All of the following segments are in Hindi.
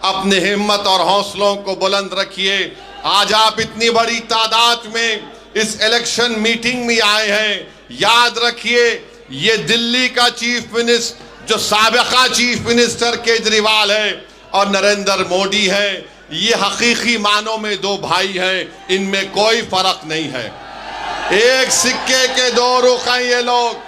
अपने हिम्मत और हौसलों को बुलंद रखिए। आज आप इतनी बड़ी तादाद में इस इलेक्शन मीटिंग में आए हैं। याद रखिए, ये दिल्ली का चीफ मिनिस्टर जो साबिका चीफ मिनिस्टर केजरीवाल है और नरेंद्र मोदी है, ये हकीकी मानों में दो भाई हैं, इनमें कोई फर्क नहीं है। एक सिक्के के दो रुख हैं ये लोग।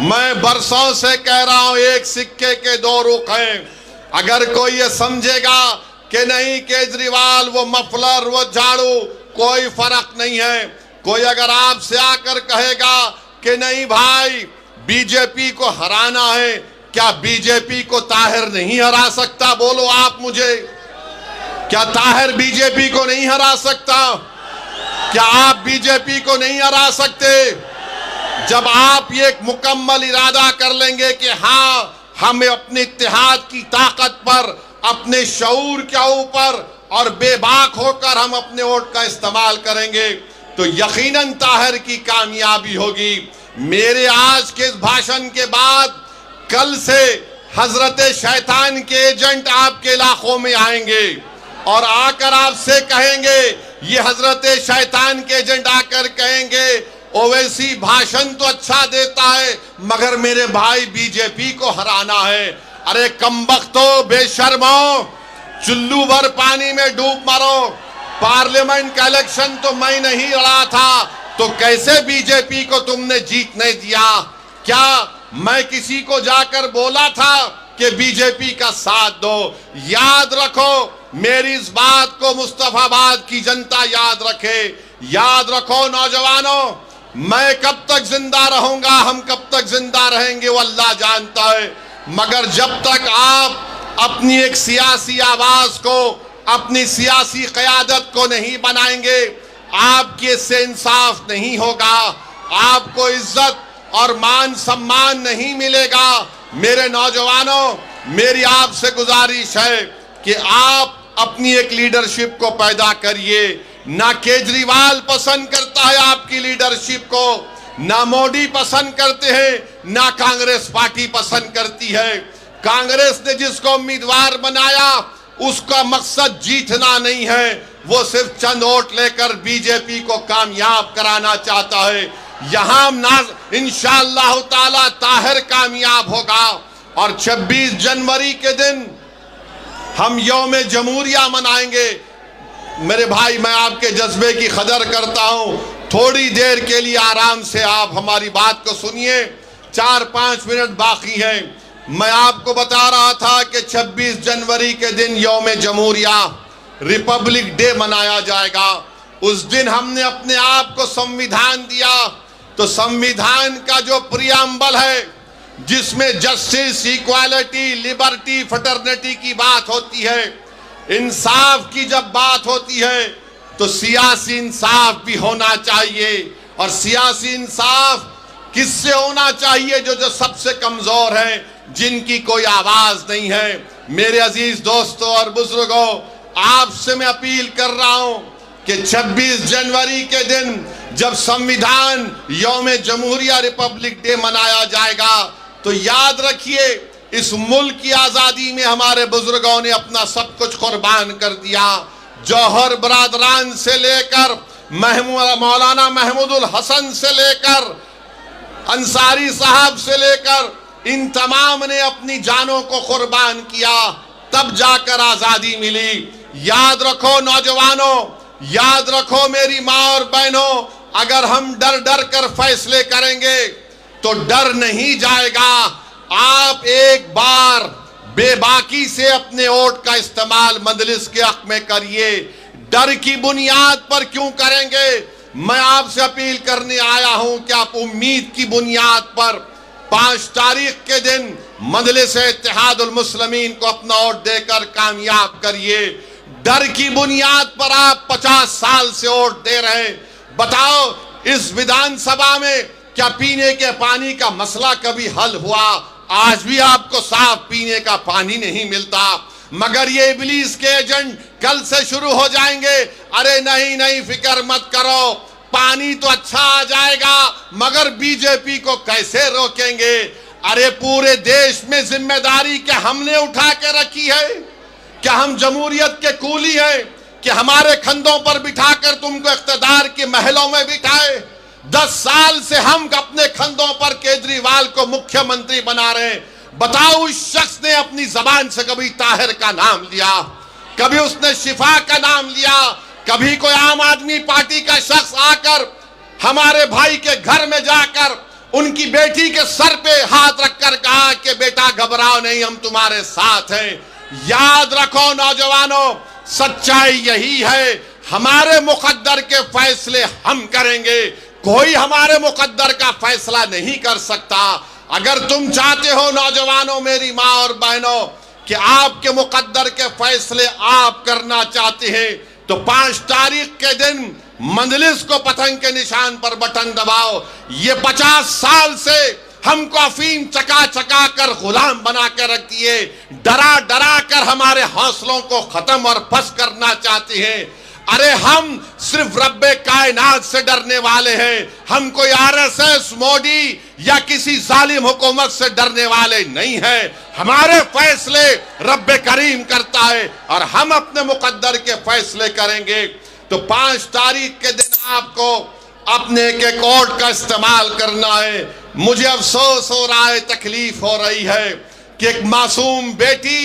मैं बरसों से कह रहा हूं, एक सिक्के के दो रुख हैं। अगर कोई ये समझेगा कि नहीं केजरीवाल वो मफलर वो झाड़ू कोई फर्क नहीं है, कोई अगर आपसे आकर कहेगा कि नहीं भाई बीजेपी को हराना है, क्या बीजेपी को ताहिर नहीं हरा सकता? बोलो आप मुझे, क्या ताहिर बीजेपी को नहीं हरा सकता? क्या आप बीजेपी को नहीं हरा सकते? जब आप ये एक मुकम्मल इरादा कर लेंगे कि हाँ हमें अपने इत्तेहाद की ताकत पर, अपने शऊर के ऊपर और बेबाक होकर हम अपने वोट का इस्तेमाल करेंगे, तो यकीनन ताहिर की कामयाबी होगी। मेरे आज के इस भाषण के बाद कल से हजरत शैतान के एजेंट आपके इलाकों में आएंगे और आकर आपसे कहेंगे, ये हजरत शैतान के एजेंट आकर कहेंगे ओवैसी भाषण तो अच्छा देता है मगर मेरे भाई बीजेपी को हराना है। अरे कमबख्तो, बेशर्मो, चुल्लू भर पानी में डूब मरो। पार्लियामेंट का इलेक्शन तो मैं नहीं लड़ा था, तो कैसे बीजेपी को तुमने जीतने दिया? क्या मैं किसी को जाकर बोला था कि बीजेपी का साथ दो? याद रखो, मेरी इस बात को मुस्तफाबाद की जनता याद रखे। याद रखो नौजवानों, मैं कब तक जिंदा रहूंगा, हम कब तक जिंदा रहेंगे वो अल्लाह जानता है, मगर जब तक आप अपनी एक सियासी आवाज को, अपनी सियासी क़यादत को नहीं बनाएंगे, आपके इससे इंसाफ नहीं होगा, आपको इज्जत और मान सम्मान नहीं मिलेगा। मेरे नौजवानों, मेरी आपसे गुजारिश है कि आप अपनी एक लीडरशिप को पैदा करिए। ना केजरीवाल पसंद करता है आपकी लीडरशिप को, ना मोदी पसंद करते हैं, ना कांग्रेस पार्टी पसंद करती है। कांग्रेस ने जिसको उम्मीदवार बनाया उसका मकसद जीतना नहीं है, वो सिर्फ चंद वोट लेकर बीजेपी को कामयाब कराना चाहता है। यहां इंशाअल्लाह ताला ताहिर कामयाब होगा और 26 जनवरी के दिन हम यौम जमहूरिया मनाएंगे। मेरे भाई, मैं आपके जज्बे की कदर करता हूं, थोड़ी देर के लिए आराम से आप हमारी बात को सुनिए, 4-5 मिनट बाकी है। मैं आपको बता रहा था कि 26 जनवरी के दिन यौम जमहूरिया, रिपब्लिक डे मनाया जाएगा। उस दिन हमने अपने आप को संविधान दिया, तो संविधान का जो प्रियम्बल है जिसमें जस्टिस, इक्वालिटी, लिबर्टी, फ्रेटर्निटी की बात होती है, इंसाफ की जब बात होती है, तो सियासी इंसाफ भी होना चाहिए। और सियासी इंसाफ किससे होना चाहिए? जो सबसे कमजोर है, जिनकी कोई आवाज नहीं है। मेरे अजीज दोस्तों और बुजुर्गों, आपसे मैं अपील कर रहा हूं कि 26 जनवरी के दिन जब संविधान यौम जमहूरिया, रिपब्लिक डे मनाया जाएगा, तो याद रखिए इस मुल्क की आजादी में हमारे बुजुर्गों ने अपना सब कुछ कुर्बान कर दिया। जौहर बरादरान से लेकर मौलाना महमूदुल हसन से लेकर अंसारी साहब से लेकर इन तमाम ने अपनी जानों को कुर्बान किया, तब जाकर आजादी मिली। याद रखो नौजवानों, याद रखो मेरी माँ और बहनों, अगर हम डर डर कर फैसले करेंगे तो डर नहीं जाएगा। आप एक बार बेबाकी से अपने वोट का इस्तेमाल मजलिस के हक में करिए। डर की बुनियाद पर क्यों करेंगे? मैं आपसे अपील करने आया हूं कि आप उम्मीद की बुनियाद पर 5 तारीख के दिन मजलिस इत्तेहादुल मुस्लिमीन को अपना वोट देकर कामयाब करिए। डर की बुनियाद पर आप 50 साल से वोट दे रहे हैं। बताओ, इस विधानसभा में क्या पीने के पानी का मसला कभी हल हुआ? आज भी आपको साफ पीने का पानी नहीं मिलता। मगर ये इब्लीस के एजेंट कल से शुरू हो जाएंगे, अरे नहीं नहीं फिक्र मत करो, पानी तो अच्छा आ जाएगा, मगर बीजेपी को कैसे रोकेंगे? अरे पूरे देश में जिम्मेदारी क्या हमने उठा के रखी है? क्या हम जमहूरियत के कूली हैं कि हमारे कंधों पर बिठाकर तुमको इख्तिदार के महलों में बिठाए? 10 साल से हम अपने कंधों पर केजरीवाल को मुख्यमंत्री बना रहे हैं। बताओ, उस शख्स ने अपनी जबान से कभी ताहिर का नाम लिया? कभी उसने शिफा का नाम लिया? कभी कोई आम आदमी पार्टी का शख्स आकर हमारे भाई के घर में जाकर उनकी बेटी के सर पे हाथ रखकर कहा कि बेटा घबराओ नहीं, हम तुम्हारे साथ हैं? याद रखो नौजवानों, सच्चाई यही है, हमारे मुकद्दर के फैसले हम करेंगे, कोई हमारे मुकद्दर का फैसला नहीं कर सकता। अगर तुम चाहते हो नौजवानों, मेरी माँ और बहनों, कि आपके मुकद्दर के फैसले आप करना चाहते हैं, तो 5 तारीख के दिन मंजलिस को पतंग के निशान पर बटन दबाओ। ये 50 साल से हमको अफीम चका चका कर गुलाम बना कर रख दिए, डरा डरा कर हमारे हौसलों को खत्म और फस करना चाहते हैं। अरे हम सिर्फ रब्बे कायनात से डरने वाले हैं, हम कोई आरएसएस, मोदी या किसी जालिम हुकूमत से डरने वाले नहीं हैं। हमारे फैसले रब्बे करीम करता है और हम अपने मुकद्दर के फैसले करेंगे। तो 5 तारीख के दिन आपको अपने के कोड का इस्तेमाल करना है। मुझे अफसोस हो रहा है, तकलीफ हो रही है कि एक मासूम बेटी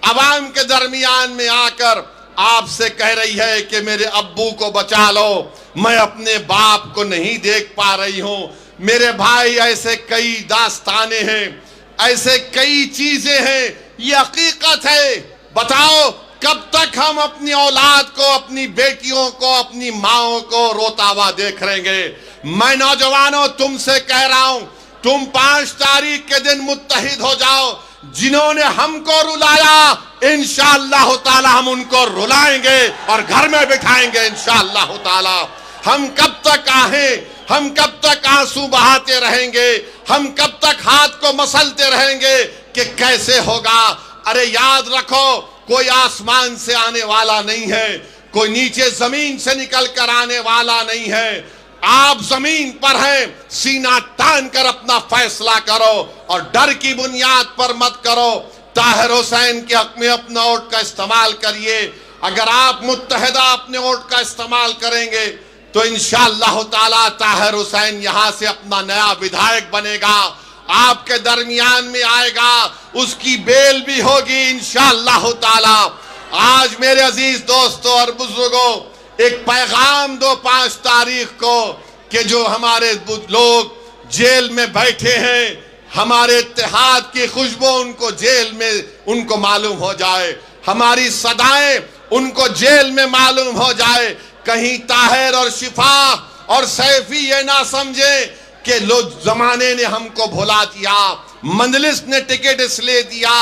अवाम के दरमियान में आकर आपसे कह रही है कि मेरे अब्बू को बचा लो, मैं अपने बाप को नहीं देख पा रही हूं। मेरे भाई, ऐसे कई दास्ताने हैं, ऐसे कई चीजें हैं, ये हकीकत है। बताओ, कब तक हम अपनी औलाद को, अपनी बेटियों को, अपनी माओं को रोता हुआ देख रहेंगे? मैं नौजवानों तुमसे कह रहा हूं, तुम 5 तारीख के दिन मुत्तहिद हो जाओ। जिन्होंने हमको रुलाया, इंशाअल्लाह ताला हम उनको रुलाएंगे और घर में बिठाएंगे इंशाअल्लाह ताला। हम कब तक आहें, हम कब तक आंसू बहाते रहेंगे, हम कब तक हाथ को मसलते रहेंगे कि कैसे होगा? अरे याद रखो, कोई आसमान से आने वाला नहीं है, कोई नीचे जमीन से निकल कर आने वाला नहीं है। आप जमीन पर हैं, सीना तान कर अपना फैसला करो और डर की बुनियाद पर मत करो। ताहिर हुसैन के हक में अपना वोट का इस्तेमाल करिए। अगर आप मुत्तहिदा अपने वोट का इस्तेमाल करेंगे तो इंशाअल्लाह ताला ताहिर हुसैन यहां से अपना नया विधायक बनेगा, आपके दरमियान में आएगा, उसकी बेल भी होगी इंशाअल्लाह ताला। आज मेरे अजीज दोस्तों और बुजुर्गों, एक पैगाम दो 5 तारीख को कि जो हमारे लोग जेल में बैठे हैं, हमारे इत्तेहाद की खुशबू उनको जेल में उनको मालूम हो जाए, हमारी सदाएं उनको जेल में मालूम हो जाए। कहीं ताहिर और शिफा और सैफी ये ना समझे कि लोग जमाने ने हमको भुला दिया, मंजलिस ने टिकट इसलिए दिया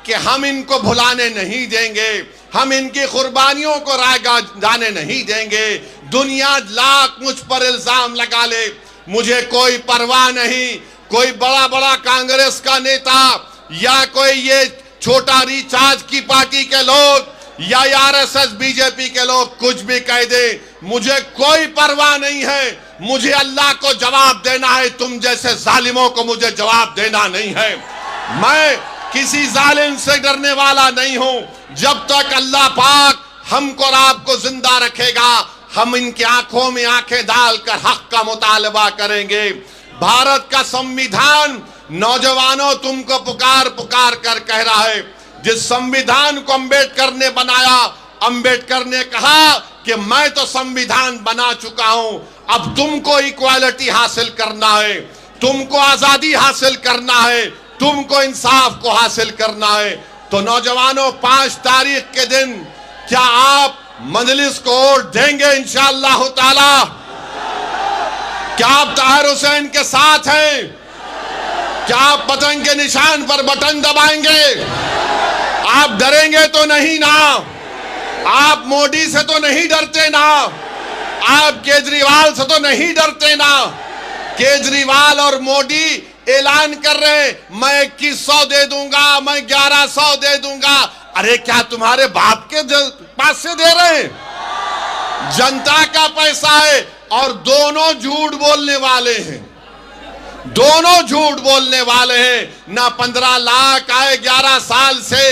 कि हम इनको भुलाने नहीं देंगे, हम इनकी कुर्बानियों को रायगा जाने नहीं देंगे। दुनिया लाख मुझ पर इल्जाम लगा ले, मुझे कोई परवाह नहीं। कोई बड़ा बड़ा कांग्रेस का नेता या कोई ये छोटा रिचार्ज की पार्टी के लोग या आरएसएस बीजेपी के लोग कुछ भी कह दे, मुझे कोई परवाह नहीं है। मुझे अल्लाह को जवाब देना है, तुम जैसे जालिमों को मुझे जवाब देना नहीं है। मैं किसी जालिम से डरने वाला नहीं हूं। जब तक अल्लाह पाक हमको और आपको जिंदा रखेगा, हम इनकी आंखों में आंखें डालकर हक का मुतालबा करेंगे। भारत का संविधान नौजवानों तुमको पुकार पुकार कर कह रहा है। जिस संविधान को अंबेडकर ने बनाया, अंबेडकर ने कहा कि मैं तो संविधान बना चुका हूं, अब तुमको इक्वालिटी हासिल करना है, तुमको आजादी हासिल करना है, तुमको इंसाफ को हासिल करना है। तो नौजवानों 5 तारीख के दिन क्या आप मजलिस को वोट देंगे इंशाअल्लाह ताला? क्या आप ताहिर हुसैन के साथ हैं? क्या आप पतंग के निशान पर बटन दबाएंगे? आप डरेंगे तो नहीं ना? आप मोदी से तो नहीं डरते ना? आप केजरीवाल से तो नहीं डरते ना? केजरीवाल और मोदी ऐलान कर रहे हैं मैं 2100 दे दूंगा, मैं 1100 दे दूंगा। अरे क्या तुम्हारे बाप के पास से दे रहे हैं? जनता का पैसा है और दोनों झूठ बोलने वाले हैं, दोनों झूठ बोलने वाले हैं। ना 15 लाख आए 11 साल से,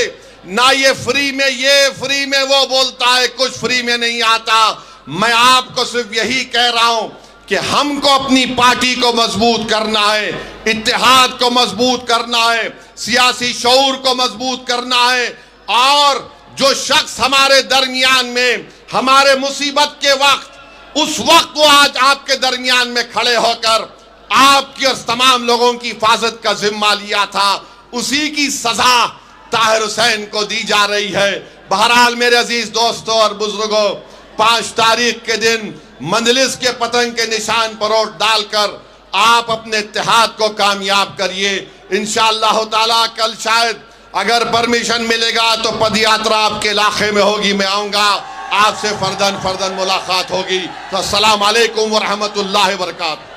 ना ये फ्री में ये, फ्री में वो बोलता है, कुछ फ्री में नहीं आता। मैं आपको सिर्फ यही कह रहा हूं कि हमको अपनी पार्टी को मजबूत करना है, इत्तेहाद को मजबूत करना है, सियासी शऊर को मजबूत करना है। और जो शख्स हमारे दरमियान में हमारे मुसीबत के वक्त, उस वक्त वो आज आपके दरमियान में खड़े होकर आपकी और तमाम लोगों की हिफाजत का जिम्मा लिया था, उसी की सजा ताहिर हुसैन को दी जा रही है। बहरहाल मेरे अजीज दोस्तों और बुजुर्गों, 5 तारीख के दिन मंजलिस के पतंग के निशान पर वोट डालकर आप अपने इत्तेहाद को कामयाब करिए। इंशाअल्लाह ताला कल शायद अगर परमिशन मिलेगा तो पदयात्रा आपके इलाके में होगी, मैं आऊंगा, आपसे फर्दन मुलाकात होगी। तो अस्सलाम वालेकुम व रहमतुल्लाहि व बरकातहू।